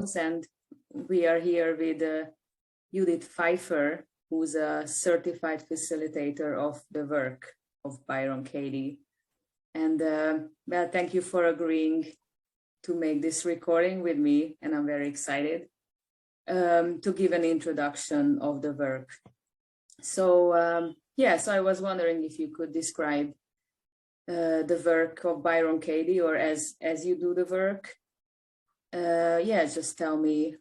and we are here with Judit Pfeiffer, who's a certified facilitator of the Work of Byron Katie. And well, thank you for agreeing to make this recording with me, and I'm very excited to give an introduction of the work. So so I was wondering if you could describe the work of Byron Katie, or as you do the work. Just tell me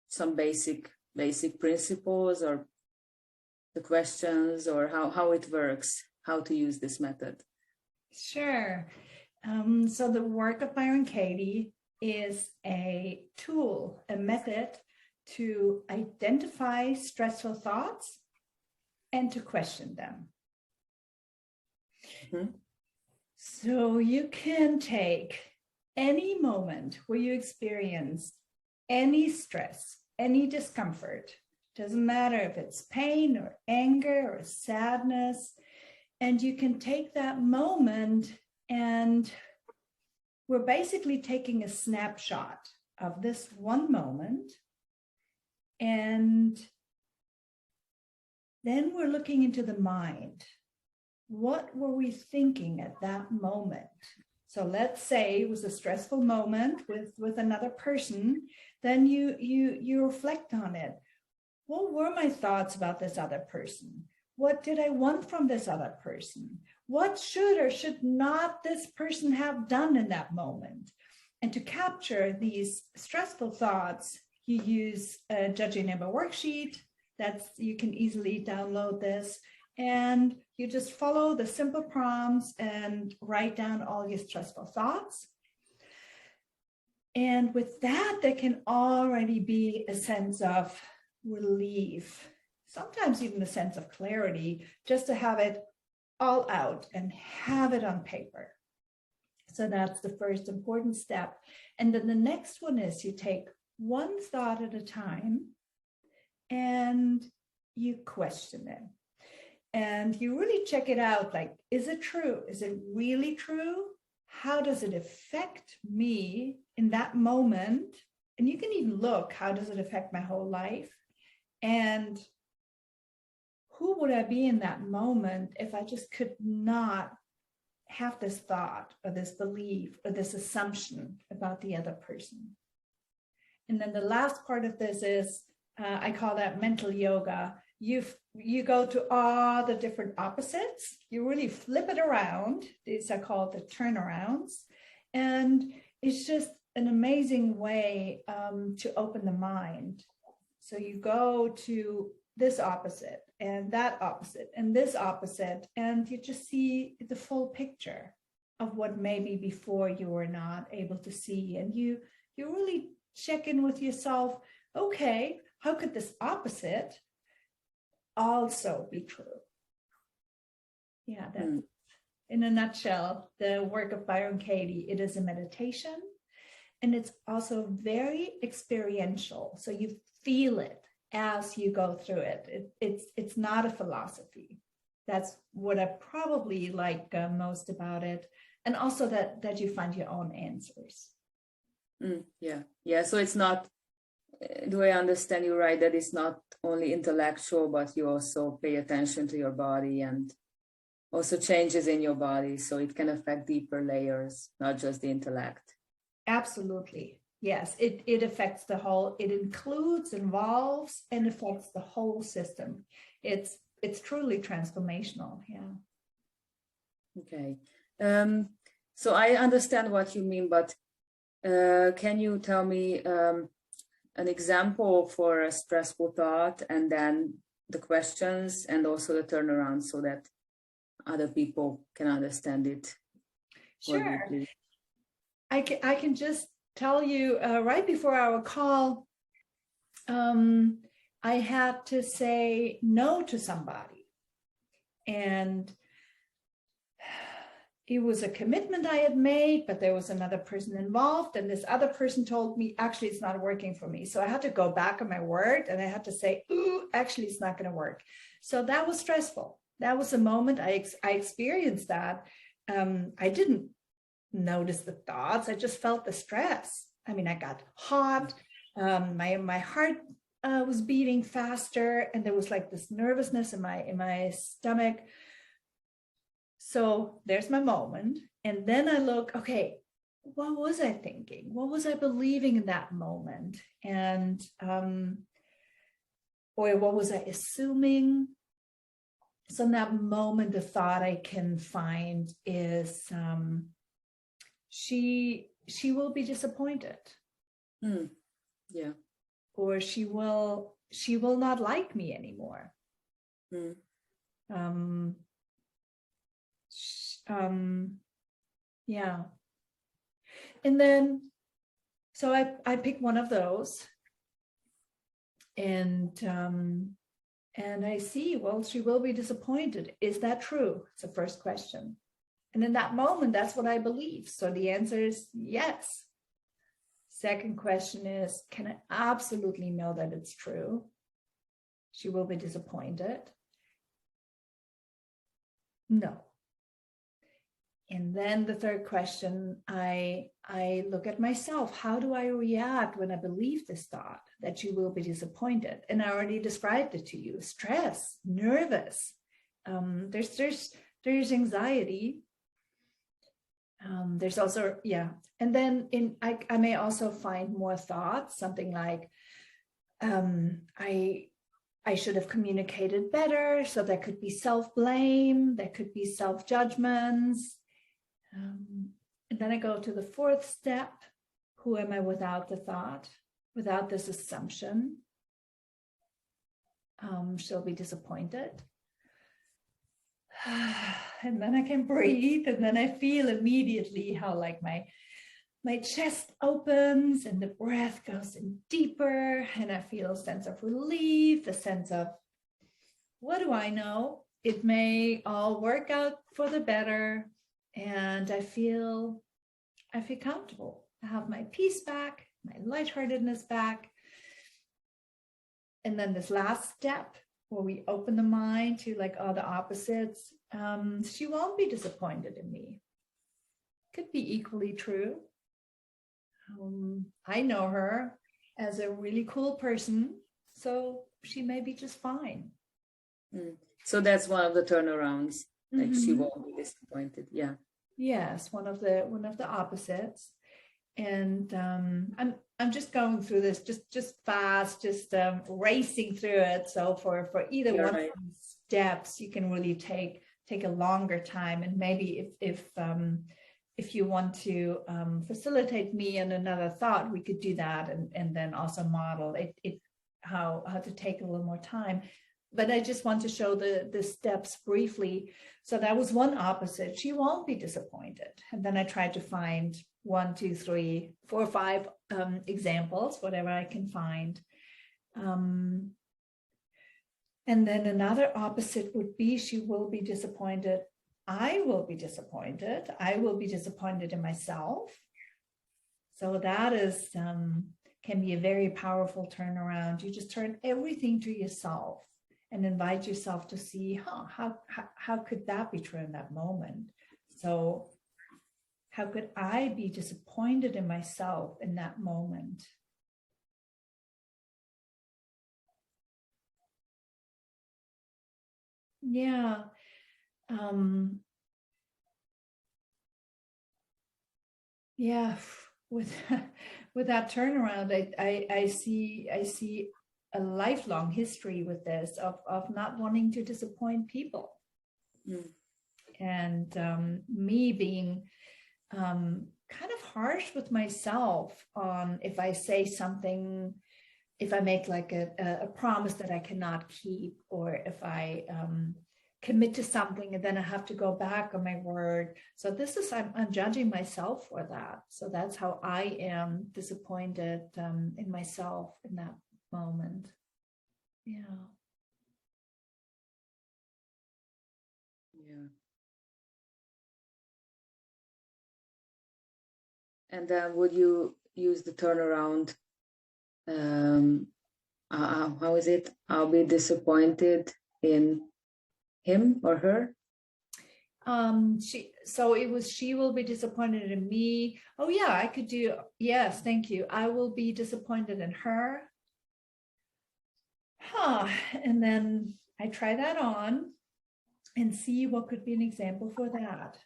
some basic principles, or the questions, or how it works, how to use this method. Sure. So the Work of Byron Katie is a tool, a method to identify stressful thoughts and to question them. Mm-hmm. So you can take any moment where you experience any stress, any discomfort, doesn't matter if it's pain or anger or sadness, and you can take that moment, and we're basically taking a snapshot of this one moment, and then we're looking into the mind. What were we thinking at that moment? So let's say it was a stressful moment with another person, then you reflect on it. What were my thoughts about this other person? What did I want from this other person? What should or should not this person have done in that moment? And to capture these stressful thoughts, you use a Judit Nagy worksheet. You can easily download this, and you just follow the simple prompts and write down all your stressful thoughts. And with that, there can already be a sense of relief, sometimes even a sense of clarity, just to have it all out and have it on paper. So that's the first important step. And then the next one is you take one thought at a time and you question it. And you really check it out, like, is it true? Is it really true? How does it affect me in that moment? And you can even look, how does it affect my whole life? And who would I be in that moment if I just could not have this thought or this belief or this assumption about the other person? And then the last part of this is, I call that mental yoga. You go to all the different opposites, you really flip it around. These are called the turnarounds. And it's just an amazing way to open the mind. So you go to this opposite and that opposite and this opposite, and you just see the full picture of what maybe before you were not able to see. And you really check in with yourself, okay, how could this opposite also be true? Yeah, that's in a nutshell, the Work of Byron Katie. It is a meditation, and it's also very experiential. So you feel it as you go through it. It's not a philosophy. That's what I probably like most about it. And also that you find your own answers. Yeah. So it's not, do I understand you right, that it's not only intellectual, but you also pay attention to your body and also changes in your body, so it can affect deeper layers, not just the intellect. Absolutely. Yes, it affects the whole, it includes, involves, and affects the whole system. It's truly transformational. Yeah. Okay. So I understand what you mean, but can you tell me an example for a stressful thought, and then the questions and also the turnaround, so that other people can understand it? Sure. I can just tell you right before our call, I had to say no to somebody, and it was a commitment I had made, but there was another person involved, and this other person told me, actually, it's not working for me. So I had to go back on my word, and I had to say, ooh, actually, it's not going to work. So that was stressful. That was a moment I experienced that. I didn't notice the thoughts. I just felt the stress. I mean, I got hot. My heart was beating faster, and there was like this nervousness in my stomach. So there's my moment. And then I look, okay, what was I thinking? What was I believing in that moment? And or what was I assuming? So in that moment, the thought I can find is she will be disappointed. Yeah. Or she will not like me anymore. Yeah. And then so I pick one of those, and I see, well, she will be disappointed. Is that true? It's the first question. And in that moment, that's what I believe. So the answer is yes. Second question is, can I absolutely know that it's true? She will be disappointed. No. And then the third question, I look at myself. How do I react when I believe this thought that she will be disappointed? And I already described it to you: stress, nervous. There's anxiety. There's also, yeah. And then I may also find more thoughts, something like, I should have communicated better. So there could be self-blame, there could be self-judgments. And then I go to the fourth step. Who am I without the thought, without this assumption? She'll be disappointed. And then I can breathe, and then I feel immediately how like my chest opens and the breath goes in deeper, and I feel a sense of relief, a sense of, what do I know? It may all work out for the better. And I feel comfortable. I have my peace back, my lightheartedness back. And then this last step where we open the mind to like all the opposites, she won't be disappointed in me. Could be equally true. I know her as a really cool person, so she may be just fine. So that's one of the turnarounds. Like she won't be disappointed. Yeah. Yes, one of the opposites. And I'm just going through this just fast, just racing through it. So for either one of these steps, you can really take a longer time. And maybe if you want to facilitate me in another thought, we could do that, and then also model it how to take a little more time. But I just want to show the steps briefly. So that was one opposite. She won't be disappointed. And then I tried to find 1, 2, 3, 4, 5 examples, whatever I can find. And then another opposite would be, she will be disappointed. I will be disappointed. I will be disappointed in myself. So that is can be a very powerful turnaround. You just turn everything to yourself and invite yourself to see, how could that be true in that moment? So how could I be disappointed in myself in that moment? Yeah. Yeah, with that turnaround, I see a lifelong history with this of not wanting to disappoint people. And me being kind of harsh with myself on if I say something, if I make like a promise that I cannot keep, or if I commit to something and then I have to go back on my word. So this is, I'm judging myself for that. So that's how I am disappointed in myself in that moment. Yeah. Yeah. And then would you use the turnaround? How is it? I'll be disappointed in him or her? She will be disappointed in me. Oh yeah, I could do, yes, thank you. I will be disappointed in her. And then I try that on and see what could be an example for that.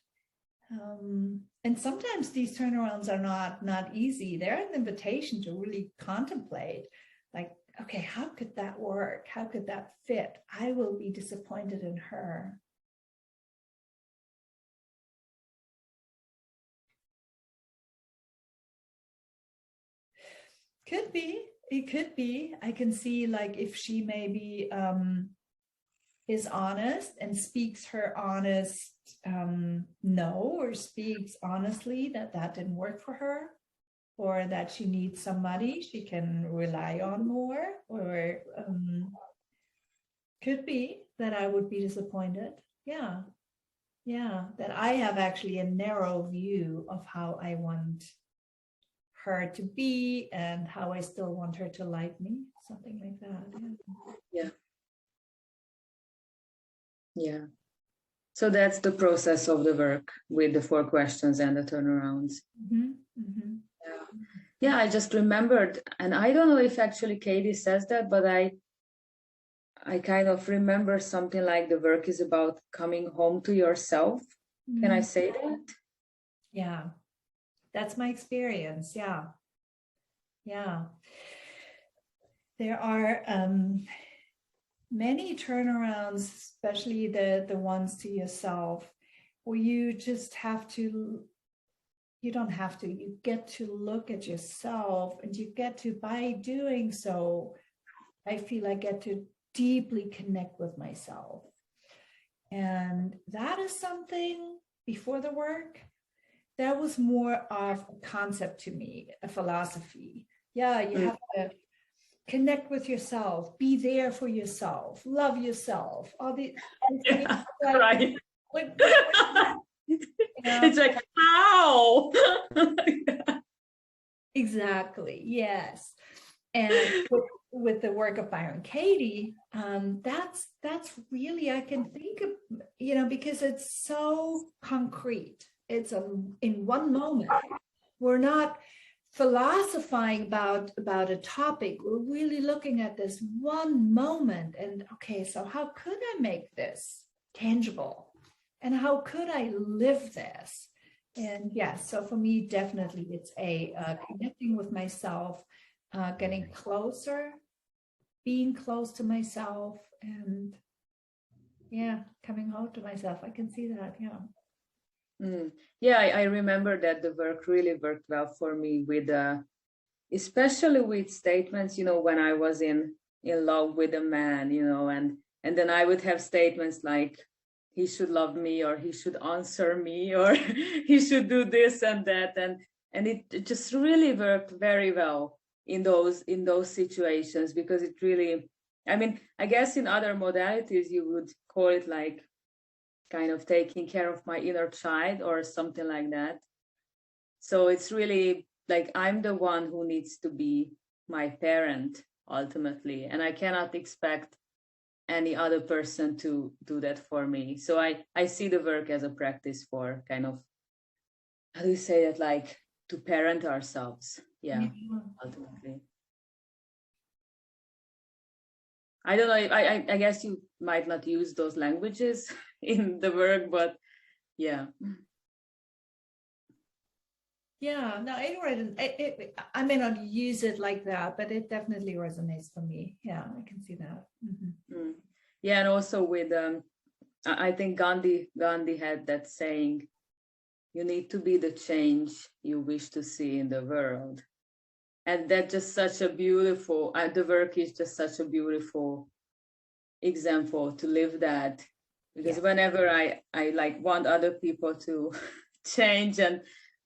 And sometimes these turnarounds are not easy. They're an invitation to really contemplate, like, okay, how could that work? How could that fit? I will be disappointed in her. Could be. It could be. I can see, like, if she maybe is honest and speaks her honest no, or speaks honestly that didn't work for her, or that she needs somebody she can rely on more, or could be that I would be disappointed. Yeah. Yeah. That I have actually a narrow view of how I want her to be and how I still want her to like me. Something like that. Yeah. Yeah. So that's the process of the work with the 4 questions and the turnarounds. Mm-hmm. Mm-hmm. Yeah, I just remembered, and I don't know if actually Katie says that, but I kind of remember something like the work is about coming home to yourself. Mm-hmm. Can I say that? Yeah, that's my experience. Yeah. Yeah. There are many turnarounds, especially the ones to yourself, where you just have to, you don't have to, you get to look at yourself, and you get to, by doing so, I feel I get to deeply connect with myself. And that is something, before the work, that was more of a concept to me, a philosophy. Yeah, you have to connect with yourself, be there for yourself, love yourself. All the right. It's like, how? Exactly. Yes. And with the work of Byron Katie, that's really, I can think of, because it's so concrete. It's in one moment. We're not philosophizing about a topic. We're really looking at this one moment, and okay, so how could I make this tangible, and how could I live this? And yes, so for me, definitely it's connecting with myself, getting closer, being close to myself, and yeah, coming home to myself. I can see that. Yeah. Yeah, I remember that the work really worked well for me with, especially with statements, when I was in love with a man, and then I would have statements like, he should love me, or he should answer me, or he should do this and that, and it just really worked very well in those situations, because it really, I guess in other modalities you would call it like kind of taking care of my inner child or something like that. So it's really like I'm the one who needs to be my parent ultimately, and I cannot expect any other person to do that for me. So I see the work as a practice for kind of, how do you say that, like to parent ourselves. Yeah. Ultimately. I don't know, I guess you might not use those languages in the work, but yeah. Yeah, no, I may not use it like that, but it definitely resonates for me. Yeah, I can see that. Mm-hmm. Yeah, and also with, I think Gandhi had that saying, you need to be the change you wish to see in the world. And that's just such a beautiful, the work is just such a beautiful example to live that, because whenever I like want other people to change and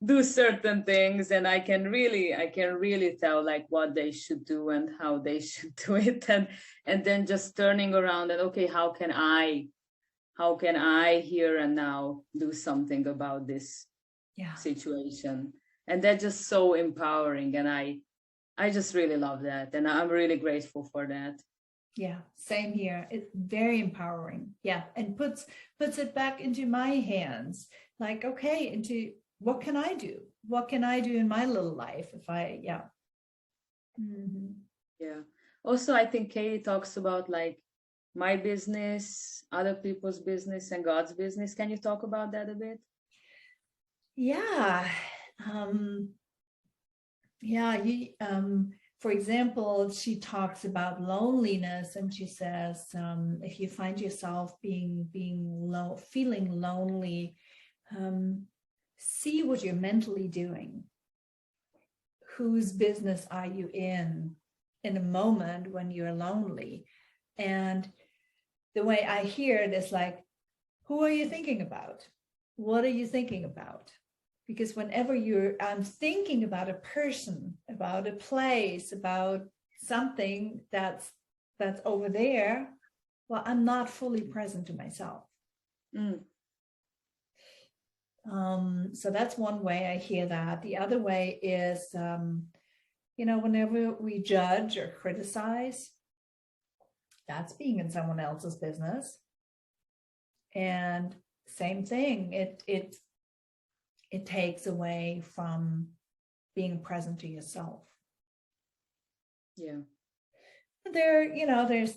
do certain things, and I can really tell like what they should do and how they should do it, and then just turning around and, okay, how can I here and now do something about this situation? And that's just so empowering, and I just really love that, and I'm really grateful for that. Yeah, same here. It's very empowering. Yeah, and puts it back into my hands. Like, okay, into what can I do? What can I do in my little life if I, yeah. Mm-hmm. Yeah. Also, I think Katie talks about like my business, other people's business, and God's business. Can you talk about that a bit? Yeah. Yeah, for example, she talks about loneliness, and she says, if you find yourself feeling lonely, see what you're mentally doing. Whose business are you in a moment when you're lonely? And the way I hear it is like, who are you thinking about? What are you thinking about? Because whenever I'm thinking about a person, about a place, about something that's over there, well, I'm not fully present to myself. Mm. So that's one way I hear that. The other way is, whenever we judge or criticize, that's being in someone else's business. And same thing, it takes away from being present to yourself. Yeah. There's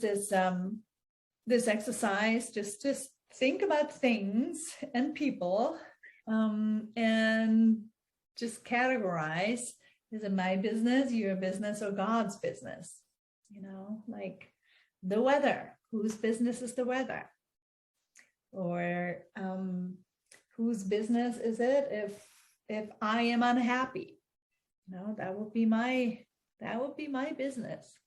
this exercise, just think about things and people, and just categorize, is it my business, your business, or God's business? Like the weather, whose business is the weather? Or whose business is it if I am unhappy? That would be my business.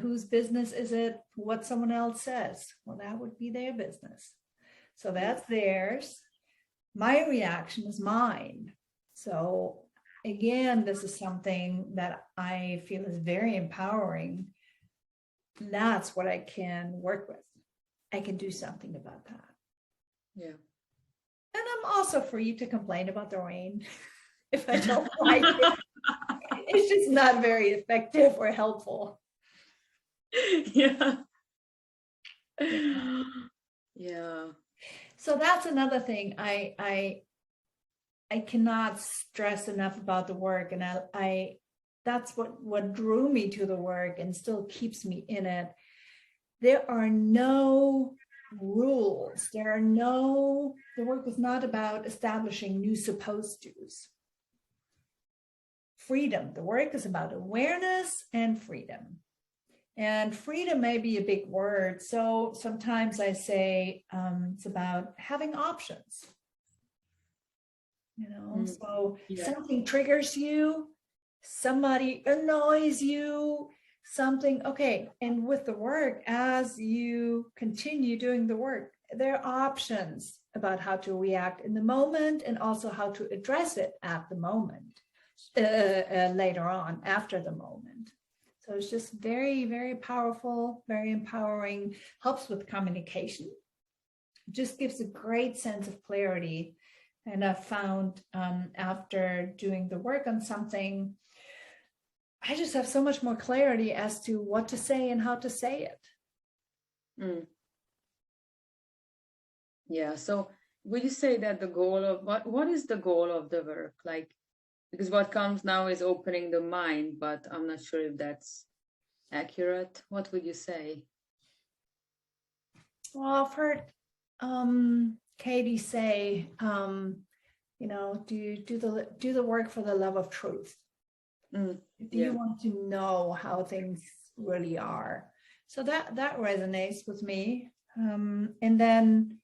Whose business is it what someone else says? Well, that would be their business. So that's theirs. My reaction is mine. So again, this is something that I feel is very empowering. That's what I can work with. I can do something about that. Yeah. And I'm also free to complain about the rain if I don't like it. It's just not very effective or helpful. Yeah. Yeah. So that's another thing I cannot stress enough about the work, and I that's what drew me to the work and still keeps me in it. There are no rules. The work is not about establishing new supposed to's. Freedom. The work is about awareness and freedom. And freedom may be a big word. So sometimes I say it's about having options. So something triggers you, somebody annoys you, something, okay. And with the work, as you continue doing the work, there are options about how to react in the moment and also how to address it at the moment, later on, after the moment. So it's just very, very powerful, very empowering, helps with communication, just gives a great sense of clarity. And I've found after doing the work on something, I just have so much more clarity as to what to say and how to say it. Mm. Yeah. So would you say that the goal of what is the goal of the work? Like, because what comes now is opening the mind, but I'm not sure if that's accurate. What would you say? Well, I've heard Katie say, do the work for the love of truth. Do you want to know how things really are? So that resonates with me. And then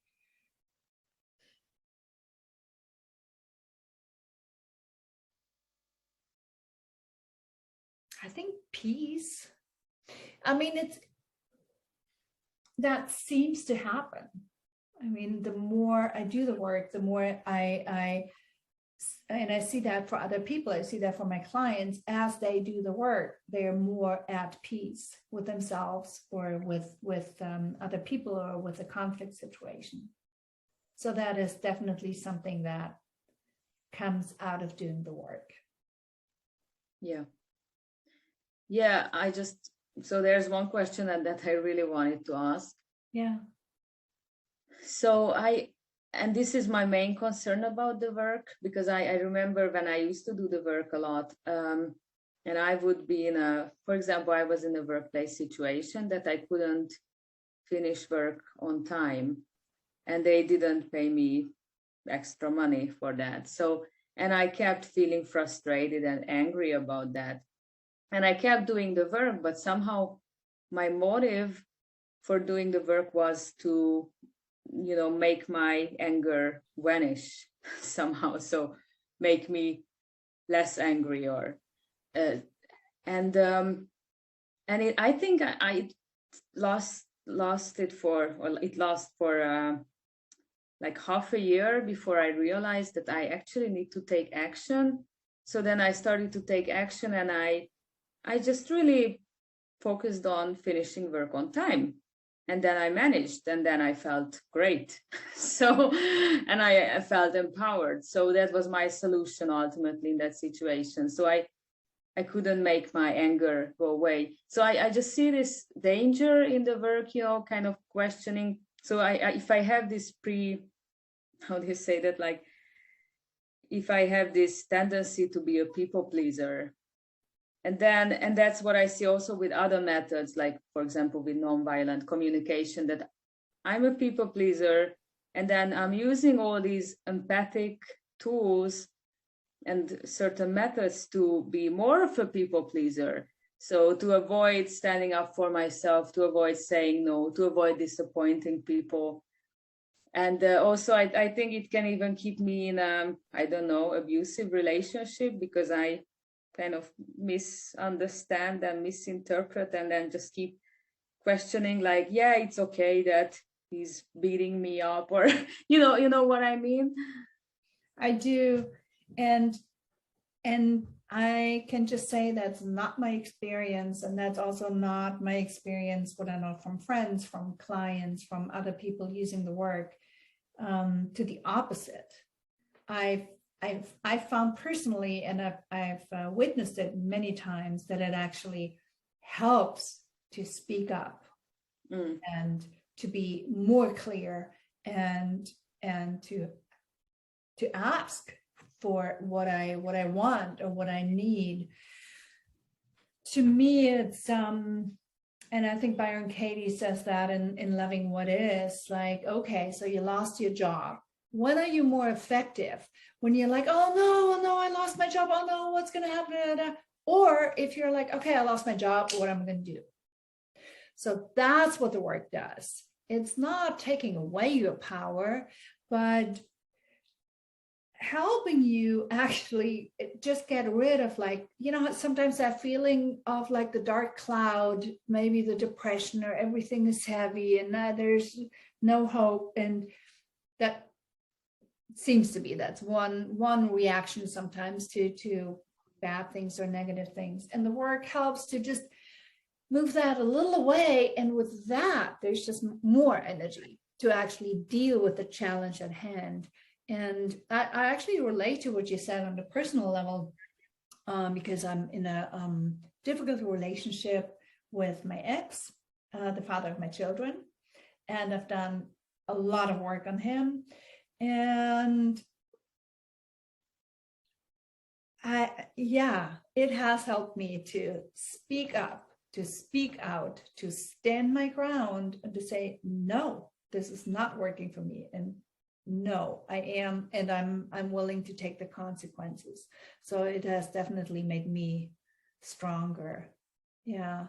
I think peace. I mean, that seems to happen. I mean, the more I do the work, the more I see that for other people. I see that for my clients. As they do the work, they're more at peace with themselves or with other people or with a conflict situation. So that is definitely something that comes out of doing the work. Yeah. Yeah, so there's one question that I really wanted to ask. Yeah. So and this is my main concern about the work, because I remember when I used to do the work a lot, and I would be for example, I was in a workplace situation that I couldn't finish work on time, and they didn't pay me extra money for that. So, and I kept feeling frustrated and angry about that. And I kept doing the work, but somehow my motive for doing the work was to, make my anger vanish somehow. So make me less angry, or, and I think I lost it for, or it lost for like half a year before I realized that I actually need to take action. So then I started to take action, and I just really focused on finishing work on time. And then I managed, and then I felt great. So, and I felt empowered. So that was my solution ultimately in that situation. So I couldn't make my anger go away. So I just see this danger in the work, kind of questioning. So if I have this how do you say that? Like, if I have this tendency to be a people pleaser, and that's what I see also with other methods, like, for example, with nonviolent communication, that I'm a people pleaser, and then I'm using all these empathic tools and certain methods to be more of a people pleaser. So to avoid standing up for myself, to avoid saying no, to avoid disappointing people. And also, I think it can even keep me in I don't know, abusive relationship, because I kind of misunderstand and misinterpret, and then just keep questioning, like, yeah, it's okay that he's beating me up, or you know what I mean. I do. And I can just say that's not my experience. And that's also not my experience, what I know from friends, from clients, from other people using the work. To the opposite. I've found personally, and I've witnessed it many times, that it actually helps to speak up and to be more clear, and to ask for what I want or what I need. To me, it's and I think Byron Katie says that in Loving What Is, like, okay, so you lost your job. When are you more effective? When you're like, oh no, I lost my job. Oh no, what's going to happen? Or if you're like, okay, I lost my job, what am I going to do? So that's what the work does. It's not taking away your power, but helping you actually just get rid of, like, sometimes that feeling of like the dark cloud, maybe the depression, or everything is heavy and there's no hope. And that seems to be, that's one reaction sometimes to bad things or negative things. And the work helps to just move that a little away. And with that, there's just more energy to actually deal with the challenge at hand. And I actually relate to what you said on the personal level, because I'm in a difficult relationship with my ex, the father of my children, and I've done a lot of work on him. And it has helped me to speak up, to speak out, to stand my ground, and to say, no, this is not working for me. And no, I am, and I'm willing to take the consequences. So it has definitely made me stronger. Yeah.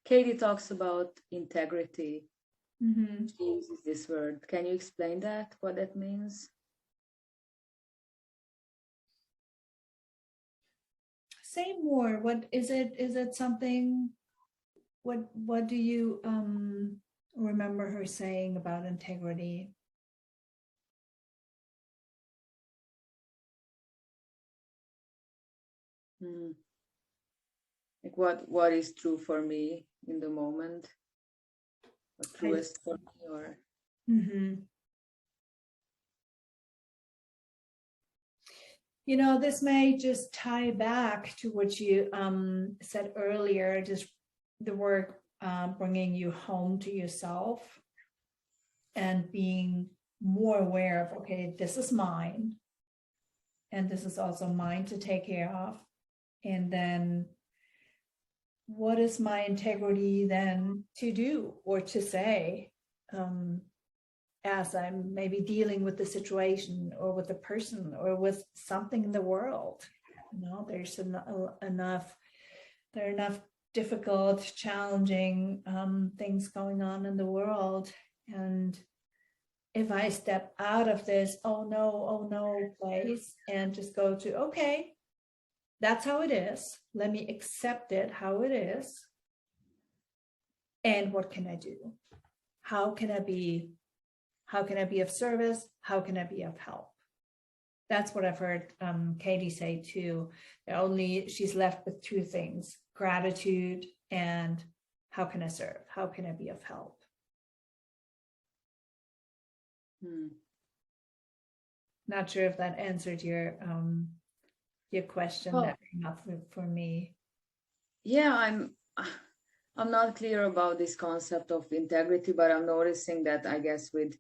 Katie talks about integrity. Mm-hmm. She uses this word. Can you explain that, what that means? Say more. What is it? Is it something? What do you remember her saying about integrity? Like what is true for me in the moment, or truest for me, or mm-hmm. This may just tie back to what you said earlier, just the work bringing you home to yourself and being more aware of, okay, this is mine. And this is also mine to take care of. And then what is my integrity then to do or to say as I'm maybe dealing with the situation or with the person or with something in the world? There's enough difficult, challenging things going on in the world. And if I step out of this, oh no place and just go to, okay, that's how it is. Let me accept it how it is. And what can I do? How can I be of service? How can I be of help? That's what I've heard Katie say too. She's left with two things: gratitude and how can I serve? How can I be of help? Not sure if that answered your question. That came up for me. Yeah, I'm not clear about this concept of integrity, but I'm noticing that, I guess, with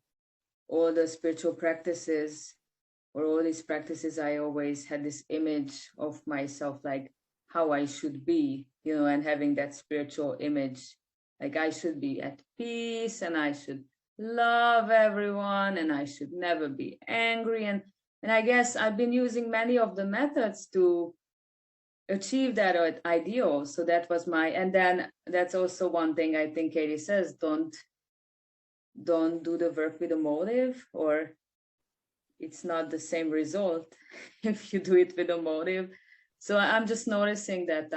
all the spiritual practices or all these practices, I always had this image of myself, like how I should be, and having that spiritual image, like I should be at peace and I should love everyone and I should never be angry. And I guess I've been using many of the methods to achieve that ideal. So that was and then that's also one thing I think Katie says, don't do the work with a motive, or it's not the same result if you do it with a motive. So I'm just noticing that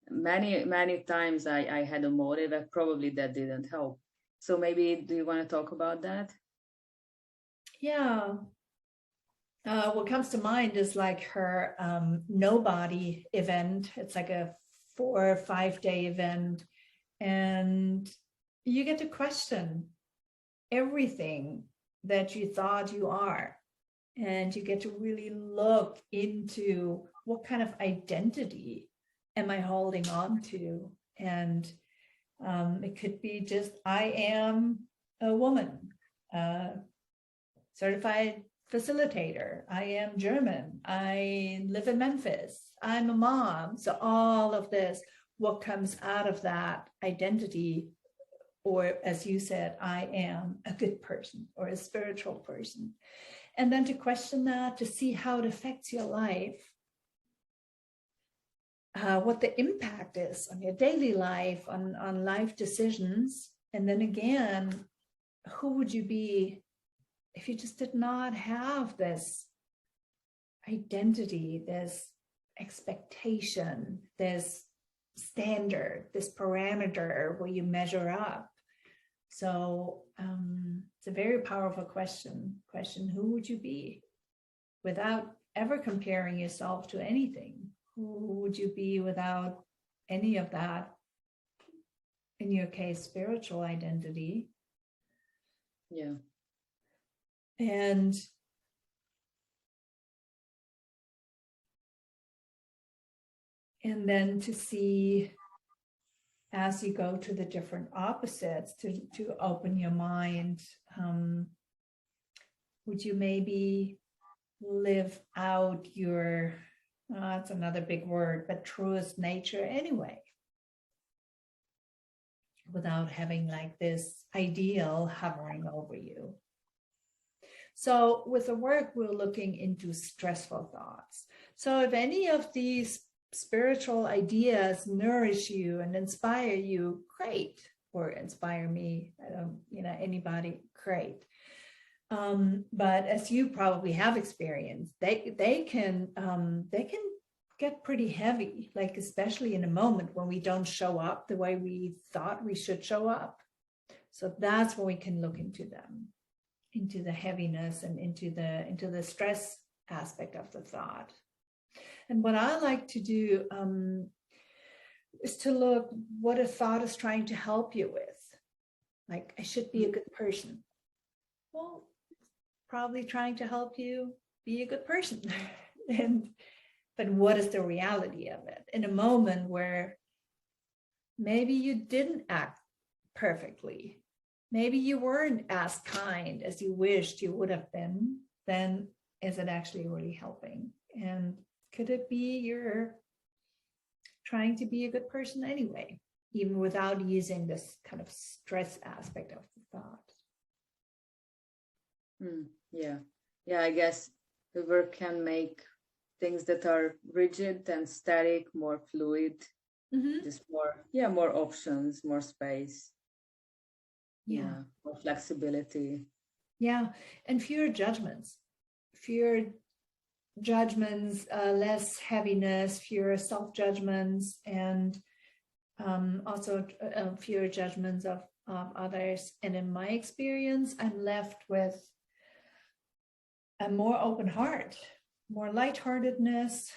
many times I had a motive, and probably that didn't help. So maybe, do you want to talk about that? Yeah. What comes to mind is like her Nobody event. It's like a 4 or 5 day event. And you get to question everything that you thought you are. And you get to really look into what kind of identity am I holding on to? And it could be just, I am a woman, certified facilitator. I am German. I live in Memphis. I'm a mom. So all of this, what comes out of that identity, or as you said, I am a good person or a spiritual person. And then to question that, to see how it affects your life, what the impact is on your daily life, on life decisions. And then again, who would you be if you just did not have this identity, this expectation, this standard, this parameter where you measure up? So it's a very powerful question. Who would you be without ever comparing yourself to anything? Who would you be without any of that? In your case, spiritual identity. Yeah. And then to see, as you go to the different opposites, to open your mind, would you maybe live out your, that's another big word, but truest nature anyway, without having like this ideal hovering over you? So with the work, we're looking into stressful thoughts. So if any of these spiritual ideas nourish you and inspire you, great. Or inspire me, anybody, great. But as you probably have experienced, they can get pretty heavy, like especially in a moment when we don't show up the way we thought we should show up. So that's when we can look into them, into the heaviness and into the stress aspect of the thought. And what I like to do is to look what a thought is trying to help you with. Like, I should be a good person. Well, probably trying to help you be a good person. But what is the reality of it in a moment where maybe you didn't act perfectly, maybe you weren't as kind as you wished you would have been, then is it actually really helping? And could it be you're trying to be a good person anyway, even without using this kind of stress aspect of the thought? Yeah. Yeah, I guess the work can make things that are rigid and static more fluid, just more options, more space. Yeah, more flexibility. Yeah, and fewer judgments, less heaviness, fewer self-judgments, and also fewer judgments of others. And in my experience, I'm left with a more open heart, more lightheartedness.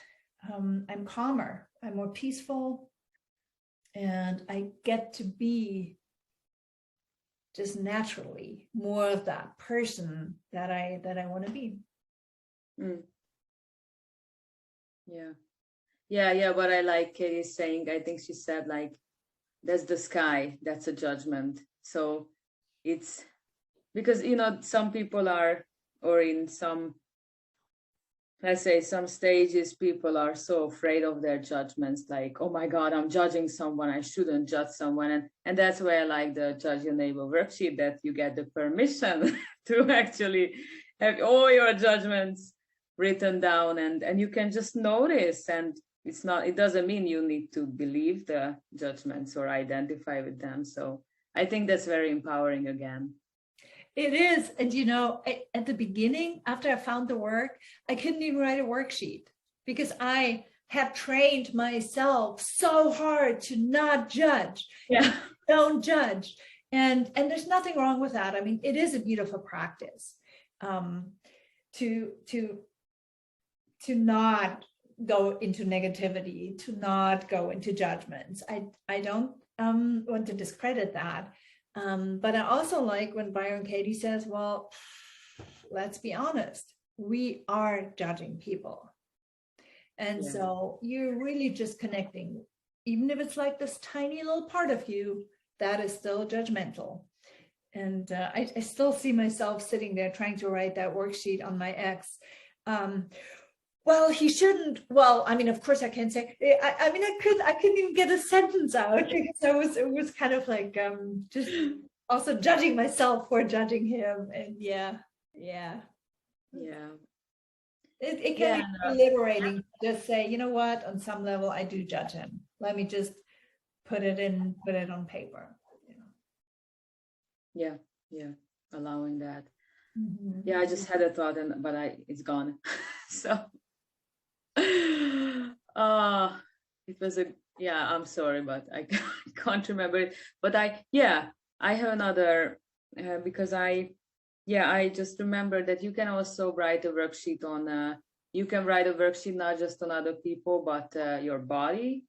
I'm calmer, I'm more peaceful, and I get to be just naturally more of that person that I want to be. Yeah. What I like Katie saying, I think she said, like, that's the sky, that's a judgment. So it's because, some people are, or in some, let's say, some stages, people are so afraid of their judgments, like, oh my God, I'm judging someone, I shouldn't judge someone. And that's why I like the Judge Your Neighbor worksheet, that you get the permission to actually have all your judgments written down, and you can just notice. And it doesn't mean you need to believe the judgments or identify with them. So I think that's very empowering again. It is. And at the beginning, after I found the work, I couldn't even write a worksheet because I had trained myself so hard to not judge. Yeah. Don't judge. And there's nothing wrong with that. I mean, it is a beautiful practice to not go into negativity, to not go into judgments. I don't want to discredit that. But I also like when Byron Katie says, well, let's be honest, we are judging people. And so you're really just connecting, even if it's like this tiny little part of you that is still judgmental. And I still see myself sitting there trying to write that worksheet on my ex. Well, he shouldn't. Well, I mean, of course I can say, I couldn't even get a sentence out because it was kind of like just also judging myself for judging him. And yeah. It can be liberating to just say, you know what, on some level, I do judge him. Let me just put it on paper. Yeah. Allowing that. Yeah, I just had a thought, but it's gone. So it was I'm sorry, but I can't remember it. But I have another because I just remember that you can also write a worksheet on you can write a worksheet not just on other people, but your body.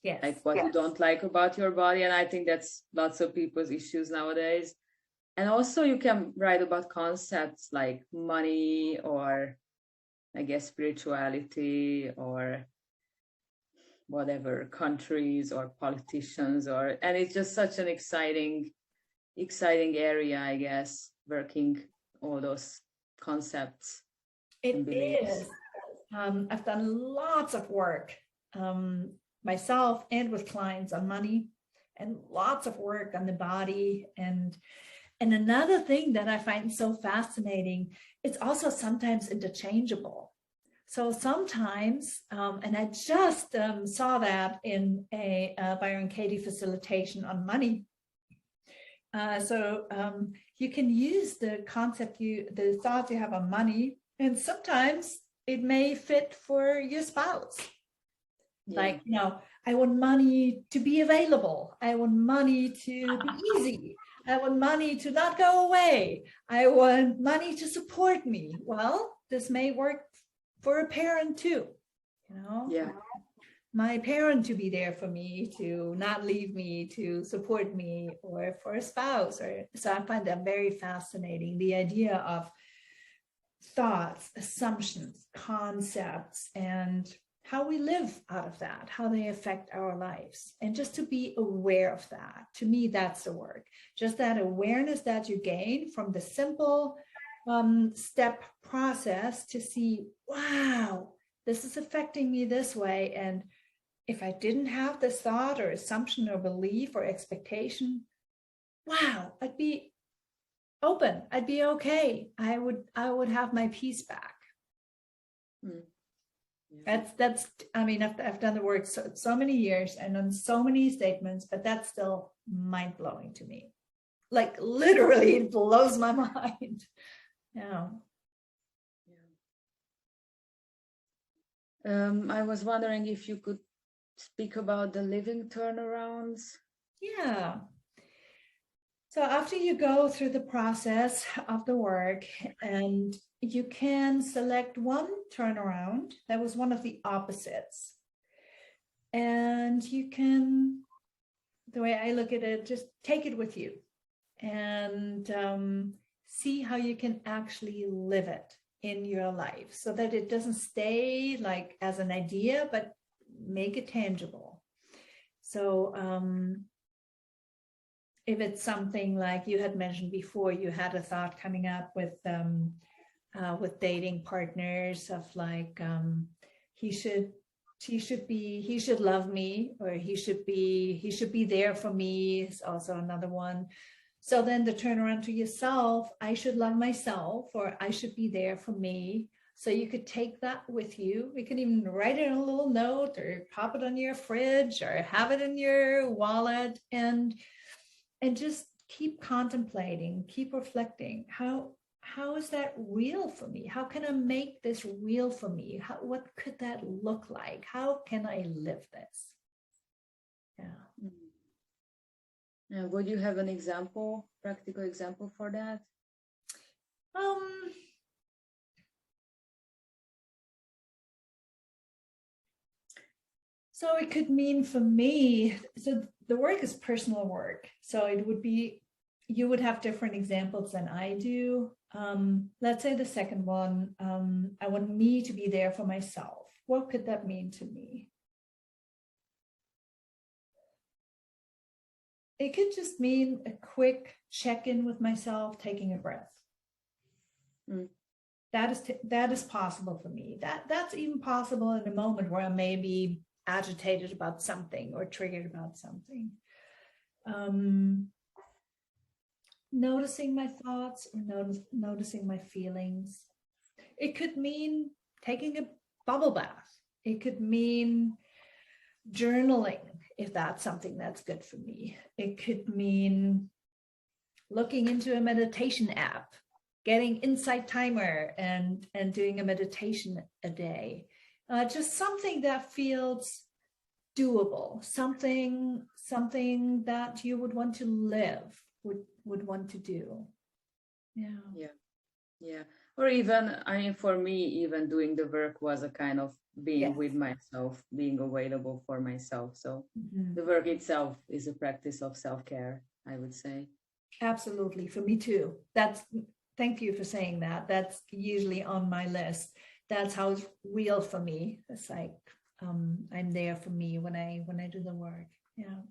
Yes. Like what you don't like about your body. And I think that's lots of people's issues nowadays. And also you can write about concepts like money, or I guess spirituality, or whatever, countries or politicians, and it's just such an exciting area, I guess, working all those concepts. It is. I've done lots of work myself and with clients on money, and lots of work on the body. And another thing that I find so fascinating, it's also sometimes interchangeable. So sometimes, and I just saw that in a Byron Katie facilitation on money. So you can use the concept, the thoughts you have on money, and sometimes it may fit for your spouse. Yeah. Like, I want money to be available. I want money to be easy. I want money to not go away. I want money to support me. Well, this may work for a parent too, Yeah. My parent to be there for me, to not leave me, to support me, or for a spouse. So I find that very fascinating, the idea of thoughts, assumptions, concepts, and how we live out of that, how they affect our lives. And just to be aware of that, to me, that's the work. Just that awareness that you gain from the simple step process to see, wow, this is affecting me this way. And if I didn't have this thought or assumption or belief or expectation, wow, I'd be open. I'd be okay. I would have my peace back. That's I mean, I've done the work so many years and done so many statements, but that's still mind-blowing to me. Like literally it blows my mind. Yeah. I was wondering if you could speak about the living turnarounds. Yeah. So after you go through the process of the work, and you can select one turnaround that was one of the opposites, and you can, the way I look at it, just take it with you and see how you can actually live it in your life so that it doesn't stay like as an idea, but make it tangible. So if it's something like you had mentioned before, you had a thought coming up with dating partners of like, he should love me, or he should be there for me is also another one. So then the turnaround to yourself, I should love myself, or I should be there for me. So you could take that with you. You can even write it in a little note or pop it on your fridge or have it in your wallet, and just keep contemplating, keep reflecting. How is that real for me? How can I make this real for me? What could that look like? How can I live this? Yeah. Would you have an example, practical example for that? So it could mean for me, so the work is personal work. So it would be, you would have different examples than I do. Let's say the second one, I want me to be there for myself. What could that mean to me? It could just mean a quick check-in with myself, taking a breath. That is possible for me. That's even possible in a moment where I may be agitated about something or triggered about something. Noticing my thoughts or noticing my feelings. It could mean taking a bubble bath. It could mean journaling, if that's something that's good for me. It could mean looking into a meditation app, getting Insight Timer and doing a meditation a day. Just something that feels doable, something that you would want to live, would want to do. Yeah. Or even, I mean, for me, even doing the work was a kind of being with myself, being available for myself. So the work itself is a practice of self-care, I would say. Absolutely, for me too. Thank you for saying that. That's usually on my list. That's how it's real for me. It's like I'm there for me when I do the work. Yeah.